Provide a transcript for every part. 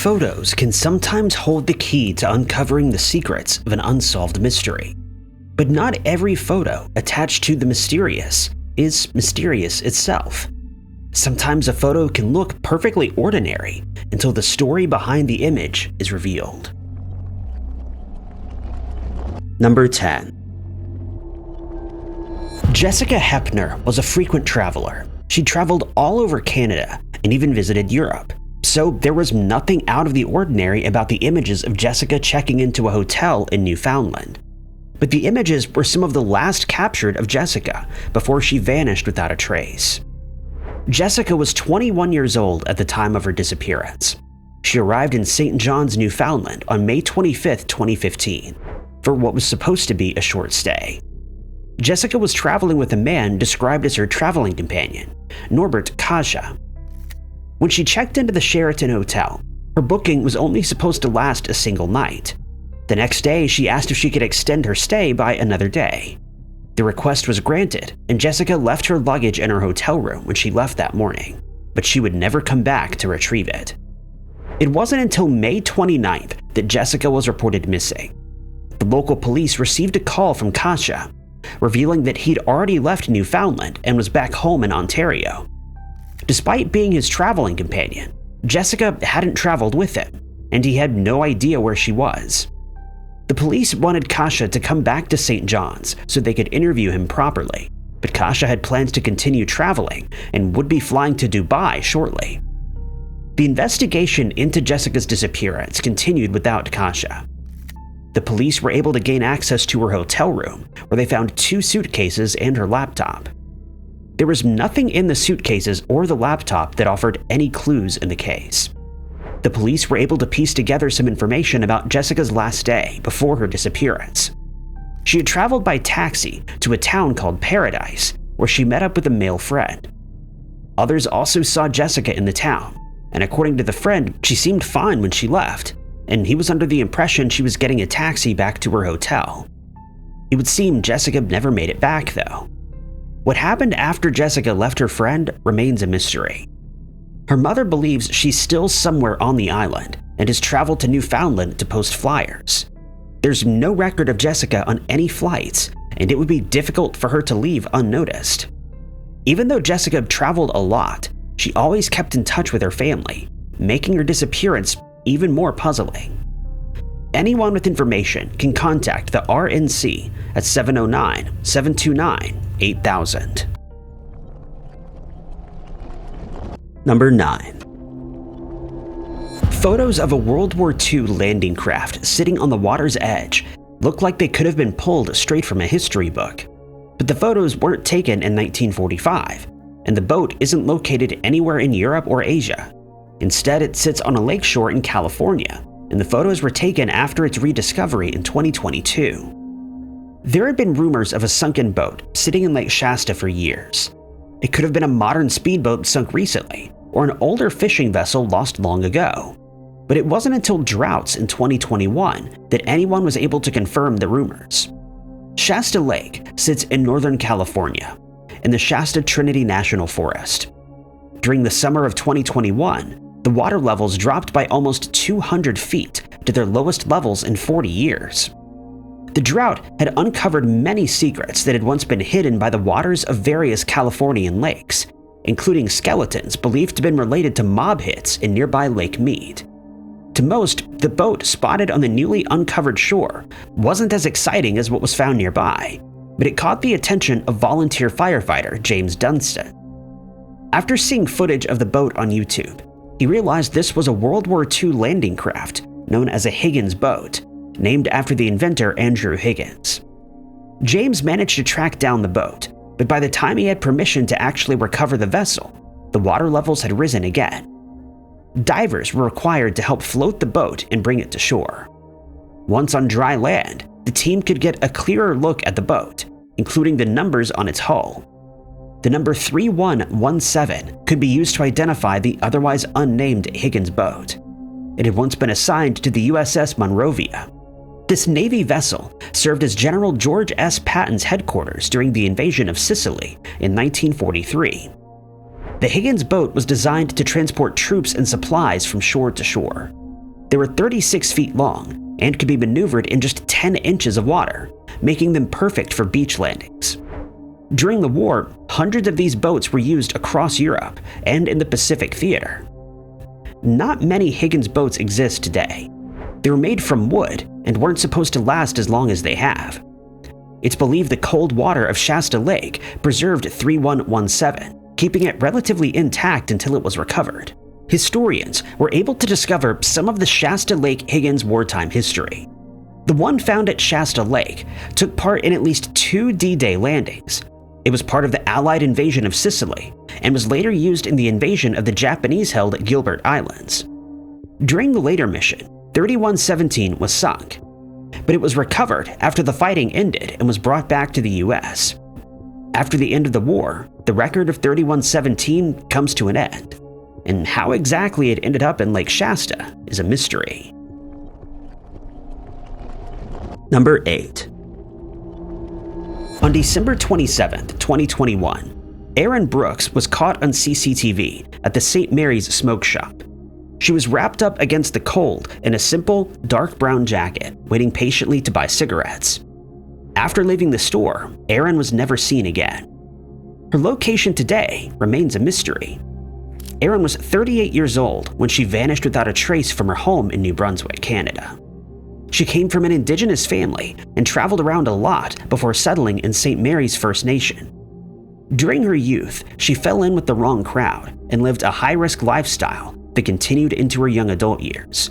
Photos can sometimes hold the key to uncovering the secrets of an unsolved mystery. But not every photo attached to the mysterious is mysterious itself. Sometimes a photo can look perfectly ordinary until the story behind the image is revealed. Number 10. Jessica Hepner was a frequent traveler. She traveled all over Canada and even visited Europe. So there was nothing out of the ordinary about the images of Jessica checking into a hotel in Newfoundland. But the images were some of the last captured of Jessica before she vanished without a trace. Jessica was 21 years old at the time of her disappearance. She arrived in St. John's, Newfoundland on May 25, 2015, for what was supposed to be a short stay. Jessica was traveling with a man described as her traveling companion, Norbert Kaja. When she checked into the Sheraton Hotel, her booking was only supposed to last a single night. The next day, she asked if she could extend her stay by another day. The request was granted, and Jessica left her luggage in her hotel room when she left that morning, but she would never come back to retrieve it. It wasn't until May 29th that Jessica was reported missing. The local police received a call from Kaja, revealing that he'd already left Newfoundland and was back home in Ontario. Despite being his traveling companion, Jessica hadn't traveled with him, and he had no idea where she was. The police wanted Kaja to come back to St. John's so they could interview him properly, but Kaja had plans to continue traveling and would be flying to Dubai shortly. The investigation into Jessica's disappearance continued without Kaja. The police were able to gain access to her hotel room, where they found 2 suitcases and her laptop. There was nothing in the suitcases or the laptop that offered any clues in the case. The police were able to piece together some information about Jessica's last day before her disappearance. She had traveled by taxi to a town called Paradise, where she met up with a male friend. Others also saw Jessica in the town, and according to the friend, she seemed fine when she left, and he was under the impression she was getting a taxi back to her hotel. It would seem Jessica never made it back, though. What happened after Jessica left her friend remains a mystery. Her mother believes she's still somewhere on the island and has traveled to Newfoundland to post flyers. There's no record of Jessica on any flights, and it would be difficult for her to leave unnoticed. Even though Jessica traveled a lot, she always kept in touch with her family, making her disappearance even more puzzling. Anyone with information can contact the RNC at 709-729-8000. Number 9. Photos of a World War II landing craft sitting on the water's edge look like they could have been pulled straight from a history book. But the photos weren't taken in 1945, and the boat isn't located anywhere in Europe or Asia. Instead, it sits on a lakeshore in California, and the photos were taken after its rediscovery in 2022. There had been rumors of a sunken boat sitting in Lake Shasta for years. It could have been a modern speedboat sunk recently, or an older fishing vessel lost long ago. But it wasn't until droughts in 2021 that anyone was able to confirm the rumors. Shasta Lake sits in Northern California, in the Shasta Trinity National Forest. During the summer of 2021, the water levels dropped by almost 200 feet to their lowest levels in 40 years. The drought had uncovered many secrets that had once been hidden by the waters of various Californian lakes, including skeletons believed to have been related to mob hits in nearby Lake Mead. To most, the boat spotted on the newly uncovered shore wasn't as exciting as what was found nearby, but it caught the attention of volunteer firefighter James Dunstan. After seeing footage of the boat on YouTube, he realized this was a World War II landing craft known as a Higgins boat, named after the inventor Andrew Higgins. James managed to track down the boat, but by the time he had permission to actually recover the vessel, the water levels had risen again. Divers were required to help float the boat and bring it to shore. Once on dry land, the team could get a clearer look at the boat, including the numbers on its hull. The number 3117 could be used to identify the otherwise unnamed Higgins boat. It had once been assigned to the USS Monrovia. This Navy vessel served as General George S. Patton's headquarters during the invasion of Sicily in 1943. The Higgins boat was designed to transport troops and supplies from shore to shore. They were 36 feet long and could be maneuvered in just 10 inches of water, making them perfect for beach landings. During the war, hundreds of these boats were used across Europe and in the Pacific Theater. Not many Higgins boats exist today. They were made from wood and weren't supposed to last as long as they have. It's believed the cold water of Shasta Lake preserved 3117, keeping it relatively intact until it was recovered. Historians were able to discover some of the Shasta Lake Higgins wartime history. The one found at Shasta Lake took part in at least 2 D-Day landings. It was part of the Allied invasion of Sicily and was later used in the invasion of the Japanese-held Gilbert Islands. During the later mission, 3117 was sunk, but it was recovered after the fighting ended and was brought back to the US. After the end of the war, the record of 3117 comes to an end, and how exactly it ended up in Lake Shasta is a mystery. Number 8. On December 27, 2021, Erin Brooks was caught on CCTV at the St. Mary's Smoke Shop. She was wrapped up against the cold in a simple, dark brown jacket, waiting patiently to buy cigarettes. After leaving the store, Erin was never seen again. Her location today remains a mystery. Erin was 38 years old when she vanished without a trace from her home in New Brunswick, Canada. She came from an Indigenous family and traveled around a lot before settling in St. Mary's First Nation. During her youth, she fell in with the wrong crowd and lived a high-risk lifestyle that continued into her young adult years.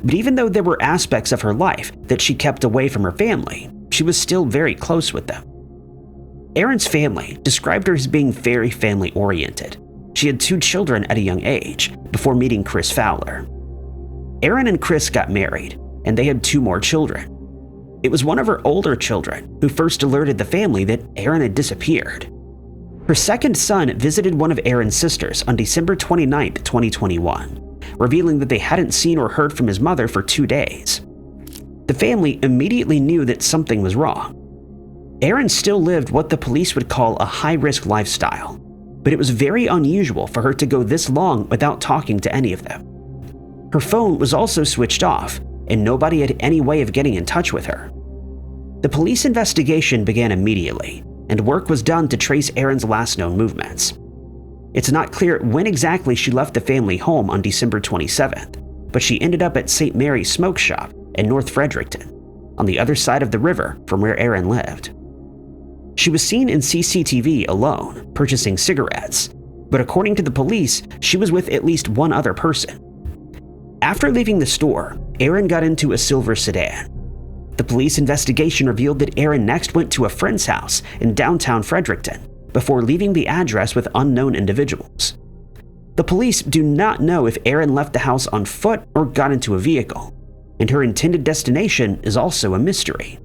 But even though there were aspects of her life that she kept away from her family, she was still very close with them. Erin's family described her as being very family-oriented. She had 2 children at a young age before meeting Chris Fowler. Erin and Chris got married, and they had 2 more children. It was one of her older children who first alerted the family that Erin had disappeared. Her second son visited one of Erin's sisters on December 29, 2021, revealing that they hadn't seen or heard from his mother for 2 days. The family immediately knew that something was wrong. Erin still lived what the police would call a high-risk lifestyle, but it was very unusual for her to go this long without talking to any of them. Her phone was also switched off, and nobody had any way of getting in touch with her. The police investigation began immediately, and work was done to trace Erin's last known movements. It's not clear when exactly she left the family home on December 27th, but she ended up at St. Mary's Smoke Shop in North Fredericton, on the other side of the river from where Erin lived. She was seen in CCTV alone, purchasing cigarettes, but according to the police, she was with at least one other person. After leaving the store, Erin got into a silver sedan. The police investigation revealed that Erin next went to a friend's house in downtown Fredericton before leaving the address with unknown individuals. The police do not know if Erin left the house on foot or got into a vehicle, and her intended destination is also a mystery.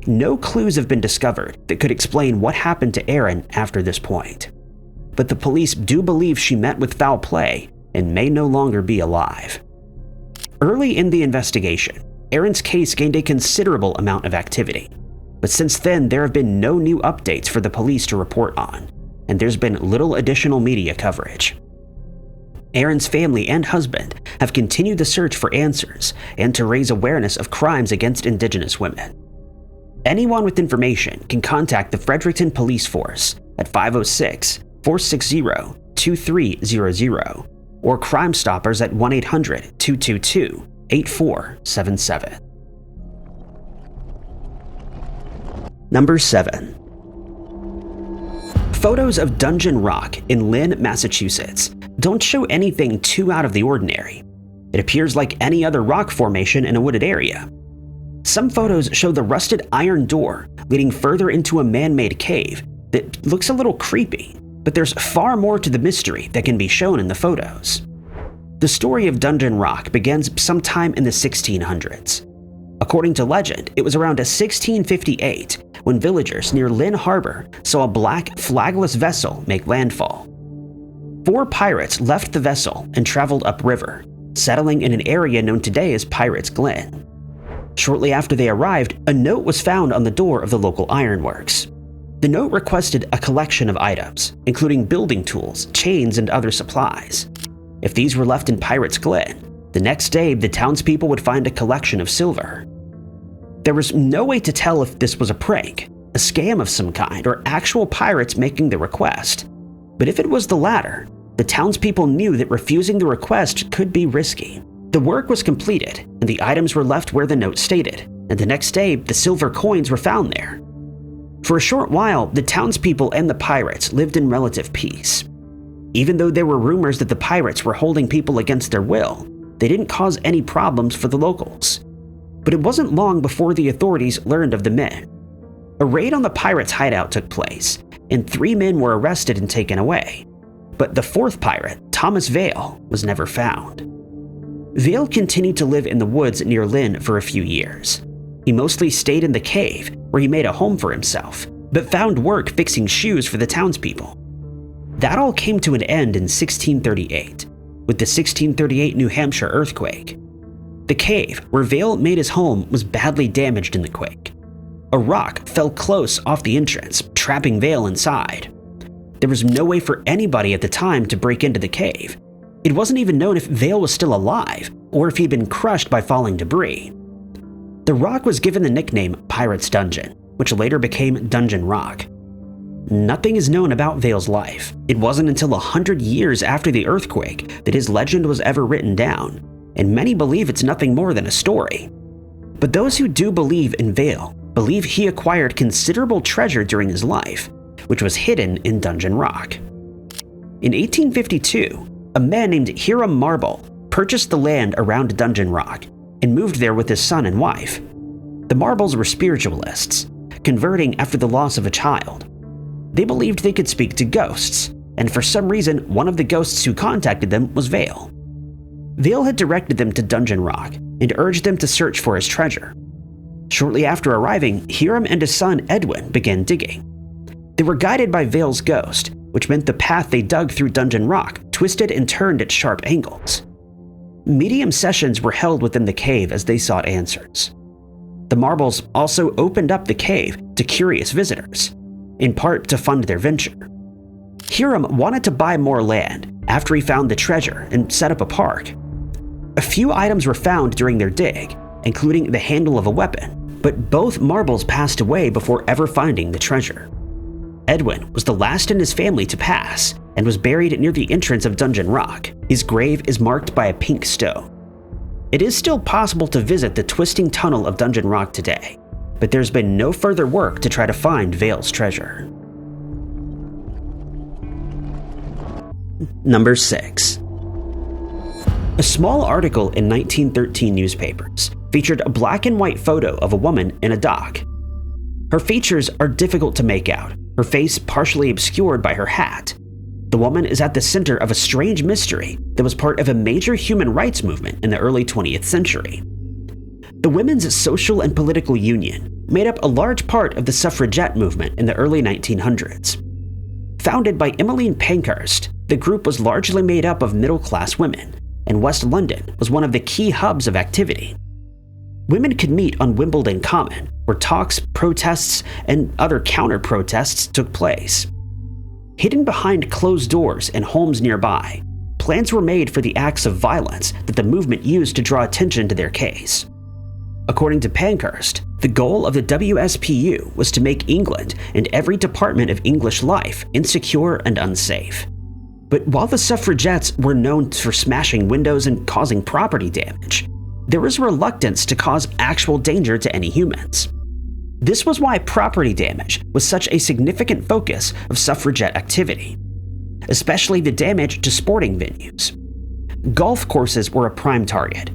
No clues have been discovered that could explain what happened to Erin after this point, but the police do believe she met with foul play and may no longer be alive. Early in the investigation, Erin's case gained a considerable amount of activity, but since then there have been no new updates for the police to report on, and there's been little additional media coverage. Erin's family and husband have continued the search for answers and to raise awareness of crimes against Indigenous women. Anyone with information can contact the Fredericton Police Force at 506-460-2300 or Crime Stoppers at 1-800-222-8477. Number 7. Photos of Dungeon Rock in Lynn, Massachusetts don't show anything too out of the ordinary. It appears like any other rock formation in a wooded area. Some photos show the rusted iron door leading further into a man-made cave that looks a little creepy, but there's far more to the mystery that can be shown in the photos. The story of Dungeon Rock begins sometime in the 1600s. According to legend, it was around 1658 when villagers near Lynn Harbor saw a black, flagless vessel make landfall. 4 pirates left the vessel and traveled upriver, settling in an area known today as Pirates Glen. Shortly after they arrived, a note was found on the door of the local ironworks. The note requested a collection of items, including building tools, chains, and other supplies. If these were left in Pirates Glen, The next day, the townspeople would find a collection of silver. There was no way to tell if this was a prank, a scam of some kind, or actual pirates making the request. But if it was the latter, the townspeople knew that refusing the request could be risky. The work was completed, and the items were left where the note stated, and the next day, the silver coins were found there. For a short while, the townspeople and the pirates lived in relative peace. Even though there were rumors that the pirates were holding people against their will, they didn't cause any problems for the locals. But it wasn't long before the authorities learned of the men. A raid on the pirates' hideout took place, and 3 men were arrested and taken away. But the 4th pirate, Thomas Vale, was never found. Vale continued to live in the woods near Lynn for a few years. He mostly stayed in the cave, where he made a home for himself, but found work fixing shoes for the townspeople. That all came to an end in 1638, with the 1638 New Hampshire earthquake. The cave where Vale made his home was badly damaged in the quake. A rock fell close off the entrance, trapping Vale inside. There was no way for anybody at the time to break into the cave. It wasn't even known if Vale was still alive, or if he'd been crushed by falling debris. The rock was given the nickname Pirate's Dungeon, which later became Dungeon Rock. Nothing is known about Vale's life. It wasn't until 100 years after the earthquake that his legend was ever written down, and many believe it's nothing more than a story. But those who do believe in Vale believe he acquired considerable treasure during his life, which was hidden in Dungeon Rock. In 1852, a man named Hiram Marble purchased the land around Dungeon Rock and moved there with his son and wife. The Marbles were spiritualists, converting after the loss of a child. They believed they could speak to ghosts, and for some reason, one of the ghosts who contacted them was Vale. Vale had directed them to Dungeon Rock and urged them to search for his treasure. Shortly after arriving, Hiram and his son Edwin began digging. They were guided by Vale's ghost, which meant the path they dug through Dungeon Rock twisted and turned at sharp angles. Medium sessions were held within the cave as they sought answers. The Marbles also opened up the cave to curious visitors, in part to fund their venture. Hiram wanted to buy more land after he found the treasure and set up a park. A few items were found during their dig, including the handle of a weapon, but both Marbles passed away before ever finding the treasure. Edwin was the last in his family to pass and was buried near the entrance of Dungeon Rock. His grave is marked by a pink stone. It is still possible to visit the twisting tunnel of Dungeon Rock today, but there's been no further work to try to find Vale's treasure. Number 6. A small article in 1913 newspapers featured a black and white photo of a woman in a dock. Her features are difficult to make out, her face partially obscured by her hat. The woman is at the center of a strange mystery that was part of a major human rights movement in the early 20th century. The Women's Social and Political Union made up a large part of the suffragette movement in the early 1900s. Founded by Emmeline Pankhurst, the group was largely made up of middle-class women, and West London was one of the key hubs of activity. Women could meet on Wimbledon Common, where talks, protests, and other counter-protests took place. Hidden behind closed doors in homes nearby, plans were made for the acts of violence that the movement used to draw attention to their case. According to Pankhurst, the goal of the WSPU was to make England and every department of English life insecure and unsafe. But while the suffragettes were known for smashing windows and causing property damage, there was reluctance to cause actual danger to any humans. This was why property damage was such a significant focus of suffragette activity, especially the damage to sporting venues. Golf courses were a prime target.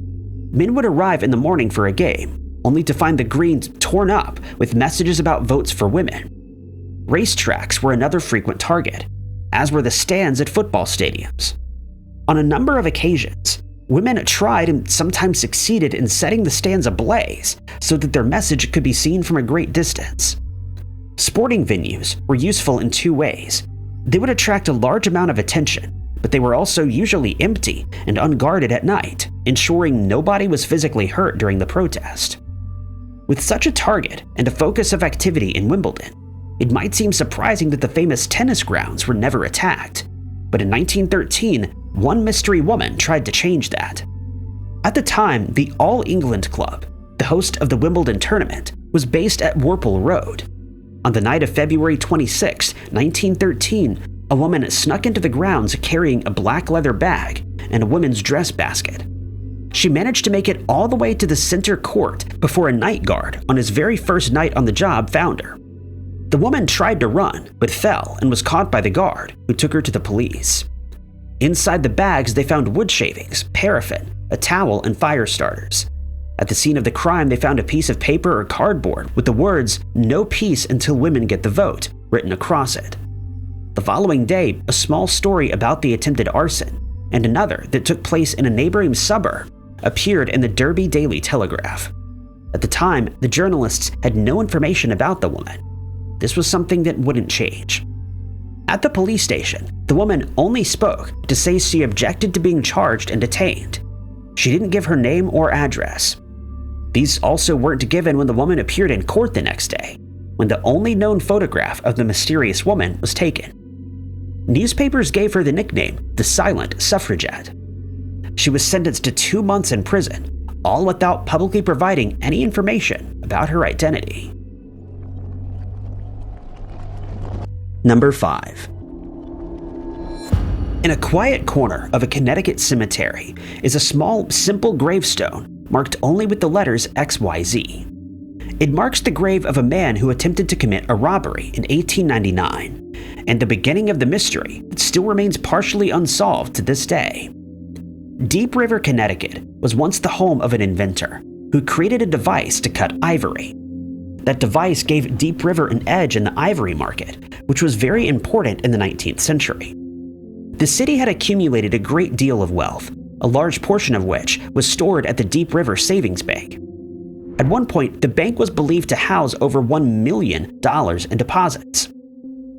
Men would arrive in the morning for a game, only to find the greens torn up with messages about votes for women. Racetracks were another frequent target, as were the stands at football stadiums. On a number of occasions, women tried and sometimes succeeded in setting the stands ablaze so that their message could be seen from a great distance. Sporting venues were useful in two ways. They would attract a large amount of attention, but they were also usually empty and unguarded at night, ensuring nobody was physically hurt during the protest. With such a target and a focus of activity in Wimbledon, it might seem surprising that the famous tennis grounds were never attacked, but in 1913, one mystery woman tried to change that. At the time, the All England Club, the host of the Wimbledon tournament, was based at Warple Road. On the night of February 26, 1913, a woman snuck into the grounds carrying a black leather bag and a women's dress basket. She managed to make it all the way to the center court before a night guard on his very first night on the job found her. The woman tried to run, but fell and was caught by the guard, who took her to the police. Inside the bags, they found wood shavings, paraffin, a towel, and fire starters. At the scene of the crime, they found a piece of paper or cardboard with the words, "No peace until women get the vote," written across it. The following day, a small story about the attempted arson, and another that took place in a neighboring suburb, appeared in the Derby Daily Telegraph. At the time, the journalists had no information about the woman. This was something that wouldn't change. At the police station, the woman only spoke to say she objected to being charged and detained. She didn't give her name or address. These also weren't given when the woman appeared in court the next day, when the only known photograph of the mysterious woman was taken. Newspapers gave her the nickname the Silent Suffragette. She was sentenced to 2 months in prison, all without publicly providing any information about her identity. Number 5. In a quiet corner of a Connecticut cemetery is a small, simple gravestone marked only with the letters XYZ. It marks the grave of a man who attempted to commit a robbery in 1899, and the beginning of the mystery that still remains partially unsolved to this day. Deep River, Connecticut was once the home of an inventor who created a device to cut ivory. That device gave Deep River an edge in the ivory market, which was very important in the 19th century. The city had accumulated a great deal of wealth, a large portion of which was stored at the Deep River Savings Bank. At one point, the bank was believed to house over $1 million in deposits.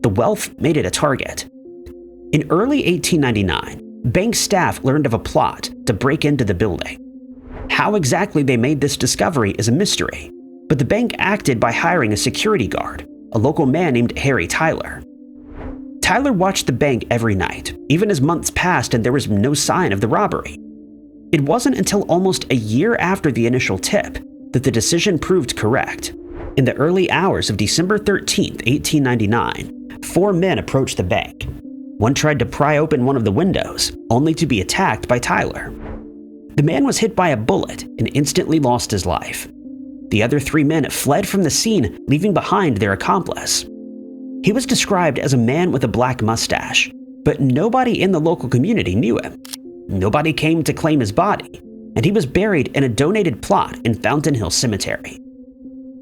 The wealth made it a target. In early 1899, bank staff learned of a plot to break into the building. How exactly they made this discovery is a mystery, but the bank acted by hiring a security guard, a local man named Harry Tyler. Tyler watched the bank every night, even as months passed and there was no sign of the robbery. It wasn't until almost a year after the initial tip that the decision proved correct. In the early hours of December 13, 1899, 4 men approached the bank. One tried to pry open one of the windows, only to be attacked by Tyler. The man was hit by a bullet and instantly lost his life. The other 3 men fled from the scene, leaving behind their accomplice. He was described as a man with a black mustache, but nobody in the local community knew him. Nobody came to claim his body, and he was buried in a donated plot in Fountain Hill Cemetery.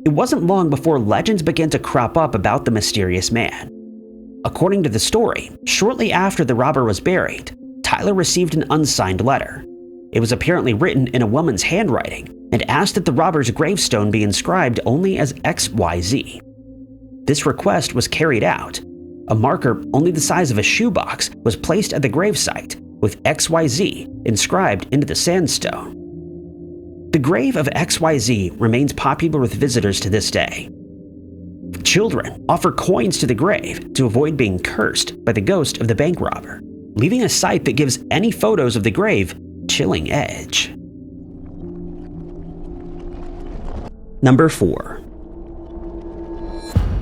It wasn't long before legends began to crop up about the mysterious man. According to the story, shortly after the robber was buried, Tyler received an unsigned letter. It was apparently written in a woman's handwriting and asked that the robber's gravestone be inscribed only as XYZ. This request was carried out. A marker only the size of a shoebox was placed at the gravesite with XYZ inscribed into the sandstone. The grave of XYZ remains popular with visitors to this day. Children offer coins to the grave to avoid being cursed by the ghost of the bank robber, leaving a sight that gives any photos of the grave chilling edge. Number 4.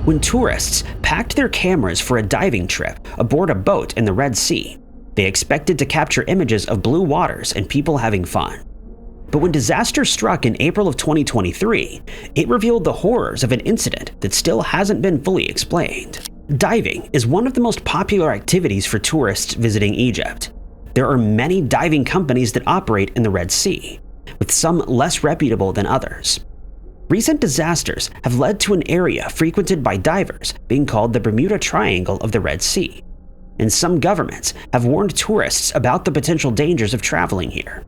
When tourists packed their cameras for a diving trip aboard a boat in the Red Sea, they expected to capture images of blue waters and people having fun. But when disaster struck in April of 2023, it revealed the horrors of an incident that still hasn't been fully explained. Diving is one of the most popular activities for tourists visiting Egypt. There are many diving companies that operate in the Red Sea, with some less reputable than others. Recent disasters have led to an area frequented by divers being called the Bermuda Triangle of the Red Sea, and some governments have warned tourists about the potential dangers of traveling here.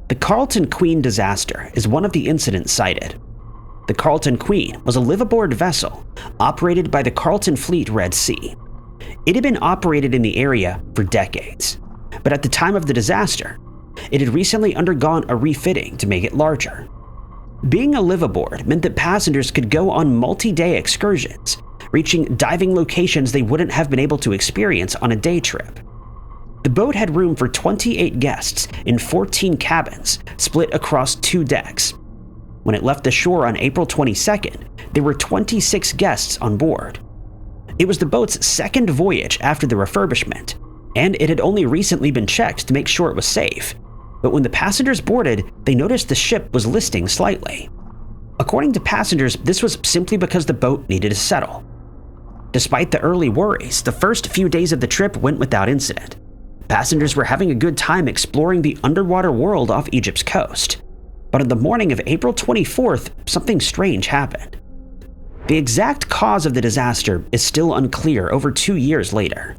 The Carlton Queen disaster is one of the incidents cited. The Carlton Queen was a live-aboard vessel operated by the Carlton Fleet Red Sea. It had been operated in the area for decades, but at the time of the disaster, it had recently undergone a refitting to make it larger. Being a live-aboard meant that passengers could go on multi-day excursions, reaching diving locations they wouldn't have been able to experience on a day trip. The boat had room for 28 guests in 14 cabins, split across 2 decks. When it left the shore on April 22nd, there were 26 guests on board. It was the boat's second voyage after the refurbishment, and it had only recently been checked to make sure it was safe. But when the passengers boarded, they noticed the ship was listing slightly. According to passengers, this was simply because the boat needed to settle. Despite the early worries, the first few days of the trip went without incident. Passengers were having a good time exploring the underwater world off Egypt's coast. But on the morning of April 24th, something strange happened. The exact cause of the disaster is still unclear over 2 years later.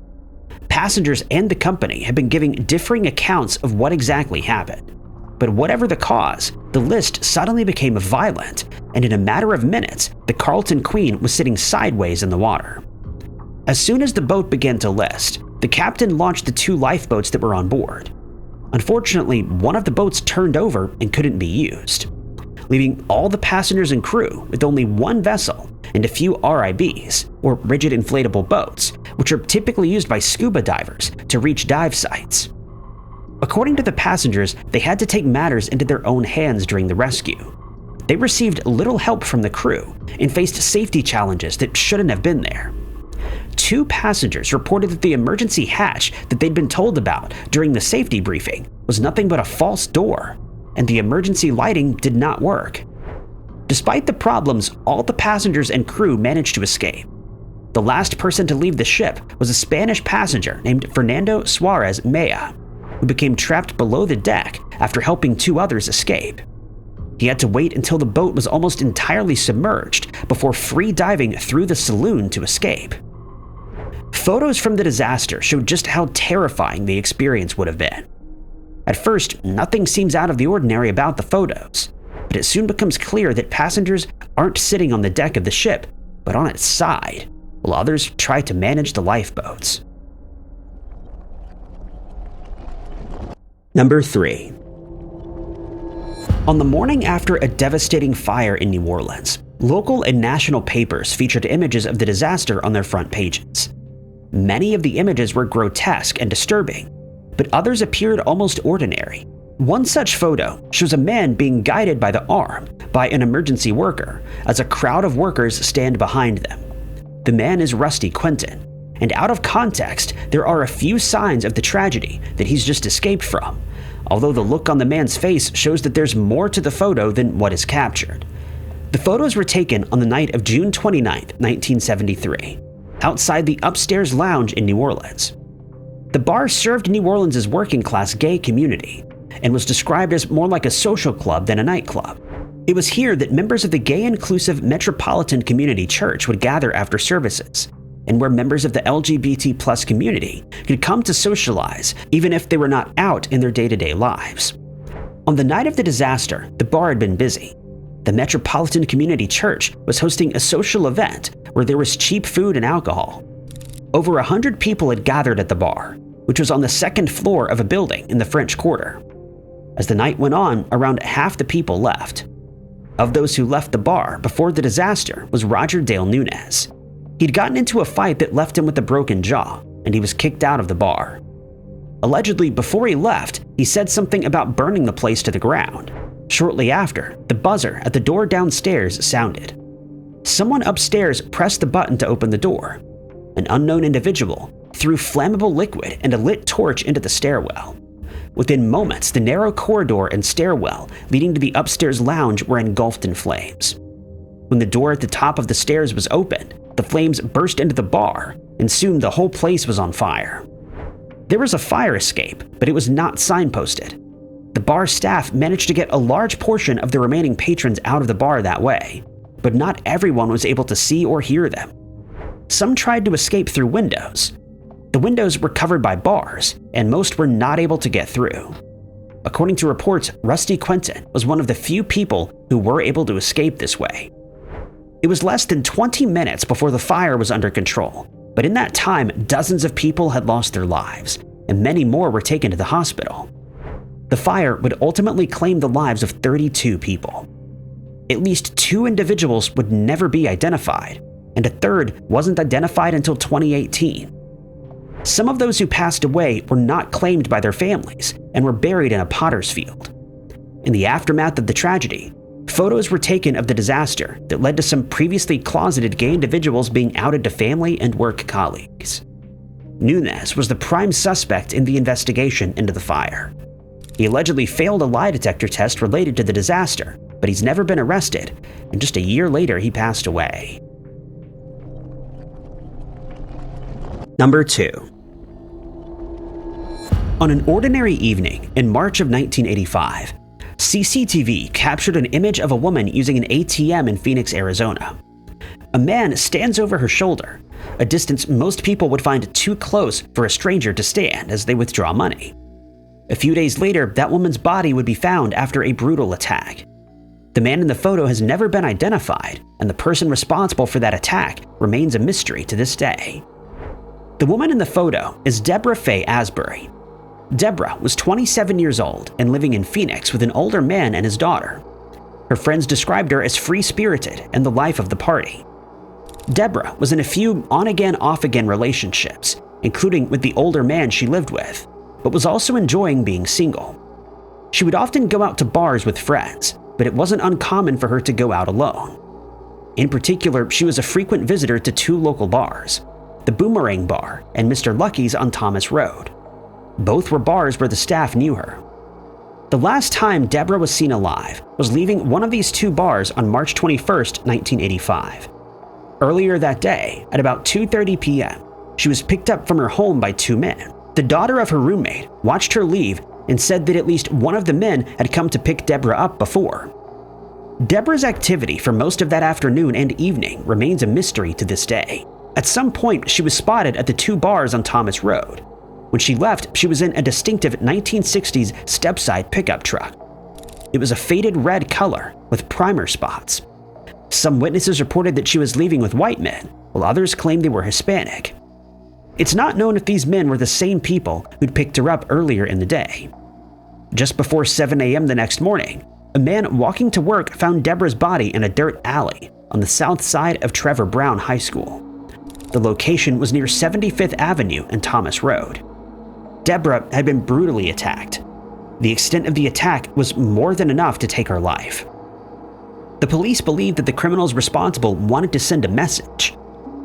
Passengers and the company have been giving differing accounts of what exactly happened. But whatever the cause, the list suddenly became violent, and in a matter of minutes, the Carlton Queen was sitting sideways in the water. As soon as the boat began to list, the captain launched the 2 lifeboats that were on board. Unfortunately, one of the boats turned over and couldn't be used, leaving all the passengers and crew with only 1 vessel and a few RIBs, or rigid inflatable boats, which are typically used by scuba divers to reach dive sites. According to the passengers, they had to take matters into their own hands during the rescue. They received little help from the crew and faced safety challenges that shouldn't have been there. 2 passengers reported that the emergency hatch that they'd been told about during the safety briefing was nothing but a false door, and the emergency lighting did not work. Despite the problems, all the passengers and crew managed to escape. The last person to leave the ship was a Spanish passenger named Fernando Suarez Maya, who became trapped below the deck after helping 2 others escape. He had to wait until the boat was almost entirely submerged before free diving through the saloon to escape. Photos from the disaster showed just how terrifying the experience would have been. At first, nothing seems out of the ordinary about the photos, but it soon becomes clear that passengers aren't sitting on the deck of the ship, but on its side, while others try to manage the lifeboats. Number 3. On the morning after a devastating fire in New Orleans, local and national papers featured images of the disaster on their front pages. Many of the images were grotesque and disturbing, but others appeared almost ordinary. One such photo shows a man being guided by the arm by an emergency worker as a crowd of workers stand behind them. The man is Rusty Quinton, and out of context, there are a few signs of the tragedy that he's just escaped from, although the look on the man's face shows that there's more to the photo than what is captured. The photos were taken on the night of June 29, 1973, outside the Upstairs Lounge in New Orleans. The bar served New Orleans' working-class gay community and was described as more like a social club than a nightclub. It was here that members of the gay-inclusive Metropolitan Community Church would gather after services, and where members of the LGBT+ community could come to socialize even if they were not out in their day-to-day lives. On the night of the disaster, the bar had been busy. The Metropolitan Community Church was hosting a social event where there was cheap food and alcohol. Over 100 people had gathered at the bar, which was on the 2nd floor of a building in the French Quarter. As the night went on, around half the people left. Of those who left the bar before the disaster was Roger Dale Nunez. He'd gotten into a fight that left him with a broken jaw, and he was kicked out of the bar. Allegedly, before he left, he said something about burning the place to the ground. Shortly after, the buzzer at the door downstairs sounded. Someone upstairs pressed the button to open the door. An unknown individual threw flammable liquid and a lit torch into the stairwell. Within moments, the narrow corridor and stairwell leading to the upstairs lounge were engulfed in flames. When the door at the top of the stairs was opened, the flames burst into the bar, and soon the whole place was on fire. There was a fire escape, but it was not signposted. The bar staff managed to get a large portion of the remaining patrons out of the bar that way, but not everyone was able to see or hear them. Some tried to escape through windows. The windows were covered by bars, and most were not able to get through. According to reports, Rusty Quinton was one of the few people who were able to escape this way. It was less than 20 minutes before the fire was under control, but in that time, dozens of people had lost their lives, and many more were taken to the hospital. The fire would ultimately claim the lives of 32 people. At least 2 individuals would never be identified, and a third wasn't identified until 2018. Some of those who passed away were not claimed by their families and were buried in a potter's field. In the aftermath of the tragedy, photos were taken of the disaster that led to some previously closeted gay individuals being outed to family and work colleagues. Nunez was the prime suspect in the investigation into the fire. He allegedly failed a lie detector test related to the disaster, but he's never been arrested, and just a year later he passed away. Number 2. On an ordinary evening in March of 1985, CCTV captured an image of a woman using an ATM in Phoenix, Arizona. A man stands over her shoulder, a distance most people would find too close for a stranger to stand as they withdraw money. A few days later, that woman's body would be found after a brutal attack. The man in the photo has never been identified, and the person responsible for that attack remains a mystery to this day. The woman in the photo is Deborah Faye Asbury. Deborah was 27 years old and living in Phoenix with an older man and his daughter. Her friends described her as free-spirited and the life of the party. Deborah was in a few on-again, off-again relationships, including with the older man she lived with, but was also enjoying being single. She would often go out to bars with friends, but it wasn't uncommon for her to go out alone. In particular, she was a frequent visitor to 2 local bars, the Boomerang Bar and Mr. Lucky's on Thomas Road. Both were bars where the staff knew her. The last time Deborah was seen alive was leaving one of these 2 bars on March 21st, 1985. Earlier that day, at about 2:30 p.m., she was picked up from her home by 2 men. The daughter of her roommate watched her leave and said that at least one of the men had come to pick Deborah up before. Deborah's activity for most of that afternoon and evening remains a mystery to this day. At some point, she was spotted at the 2 bars on Thomas Road. When she left, she was in a distinctive 1960s step-side pickup truck. It was a faded red color with primer spots. Some witnesses reported that she was leaving with white men, while others claimed they were Hispanic. It's not known if these men were the same people who'd picked her up earlier in the day. Just before 7 a.m. the next morning, a man walking to work found Deborah's body in a dirt alley on the south side of Trevor Brown High School. The location was near 75th Avenue and Thomas Road. Deborah had been brutally attacked. The extent of the attack was more than enough to take her life. The police believed that the criminals responsible wanted to send a message.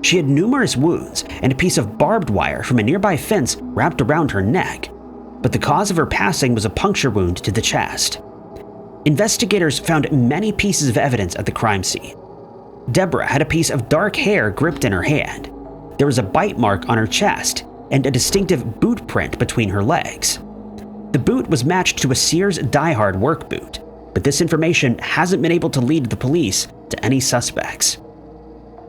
She had numerous wounds and a piece of barbed wire from a nearby fence wrapped around her neck, but the cause of her passing was a puncture wound to the chest. Investigators found many pieces of evidence at the crime scene. Deborah had a piece of dark hair gripped in her hand. There was a bite mark on her chest and a distinctive boot print between her legs. The boot was matched to a Sears Die Hard work boot, but this information hasn't been able to lead the police to any suspects.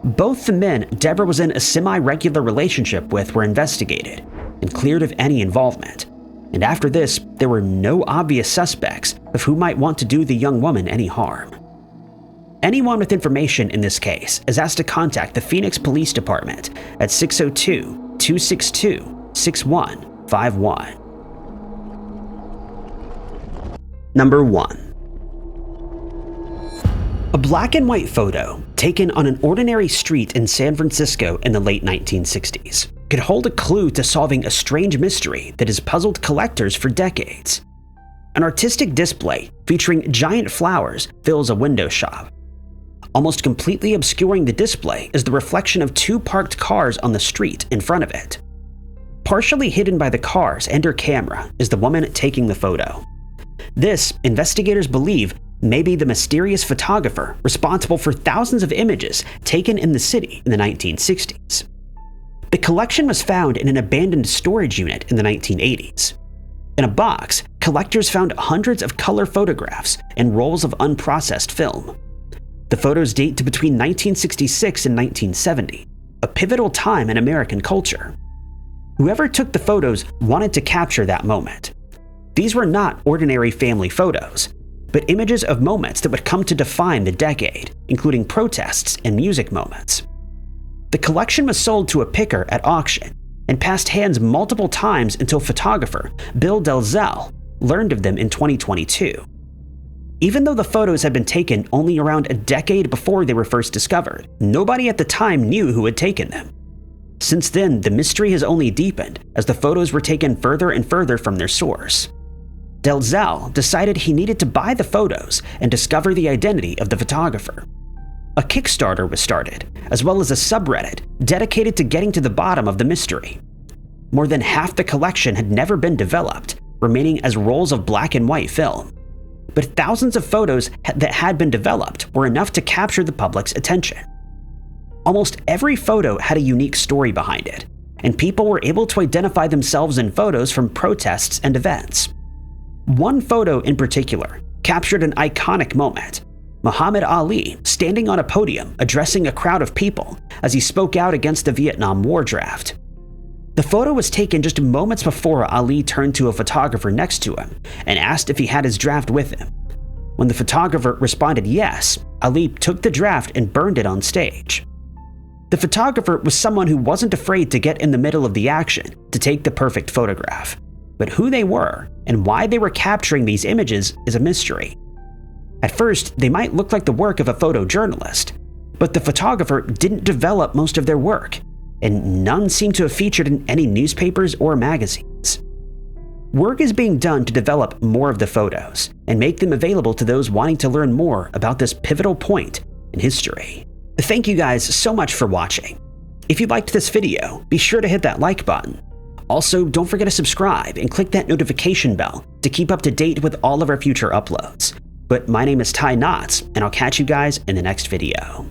Both the men Deborah was in a semi-regular relationship with were investigated and cleared of any involvement, and after this, there were no obvious suspects of who might want to do the young woman any harm. Anyone with information in this case is asked to contact the Phoenix Police Department at 602-262-6151. Number 1. A black and white photo taken on an ordinary street in San Francisco in the late 1960s could hold a clue to solving a strange mystery that has puzzled collectors for decades. An artistic display featuring giant flowers fills a window shop. Almost completely obscuring the display is the reflection of 2 parked cars on the street in front of it. Partially hidden by the cars and her camera is the woman taking the photo. This, investigators believe, may be the mysterious photographer responsible for thousands of images taken in the city in the 1960s. The collection was found in an abandoned storage unit in the 1980s. In a box, collectors found hundreds of color photographs and rolls of unprocessed film. The photos date to between 1966 and 1970, a pivotal time in American culture. Whoever took the photos wanted to capture that moment. These were not ordinary family photos, but images of moments that would come to define the decade, including protests and music moments. The collection was sold to a picker at auction and passed hands multiple times until photographer Bill Delzell learned of them in 2022. Even though the photos had been taken only around a decade before they were first discovered, nobody at the time knew who had taken them. Since then, the mystery has only deepened as the photos were taken further and further from their source. Delzell decided he needed to buy the photos and discover the identity of the photographer. A Kickstarter was started, as well as a subreddit dedicated to getting to the bottom of the mystery. More than half the collection had never been developed, remaining as rolls of black and white film. But thousands of photos that had been developed were enough to capture the public's attention. Almost every photo had a unique story behind it, and people were able to identify themselves in photos from protests and events. One photo in particular captured an iconic moment: Muhammad Ali standing on a podium addressing a crowd of people as he spoke out against the Vietnam War draft. The photo was taken just moments before Ali turned to a photographer next to him and asked if he had his draft with him. When the photographer responded yes, Ali took the draft and burned it on stage. The photographer was someone who wasn't afraid to get in the middle of the action to take the perfect photograph. But who they were and why they were capturing these images is a mystery. At first, they might look like the work of a photojournalist, but the photographer didn't develop most of their work, and none seem to have featured in any newspapers or magazines. Work is being done to develop more of the photos and make them available to those wanting to learn more about this pivotal point in history. Thank you guys so much for watching. If you liked this video, be sure to hit that like button. Also, don't forget to subscribe and click that notification bell to keep up to date with all of our future uploads. But my name is Ty Knotts, and I'll catch you guys in the next video.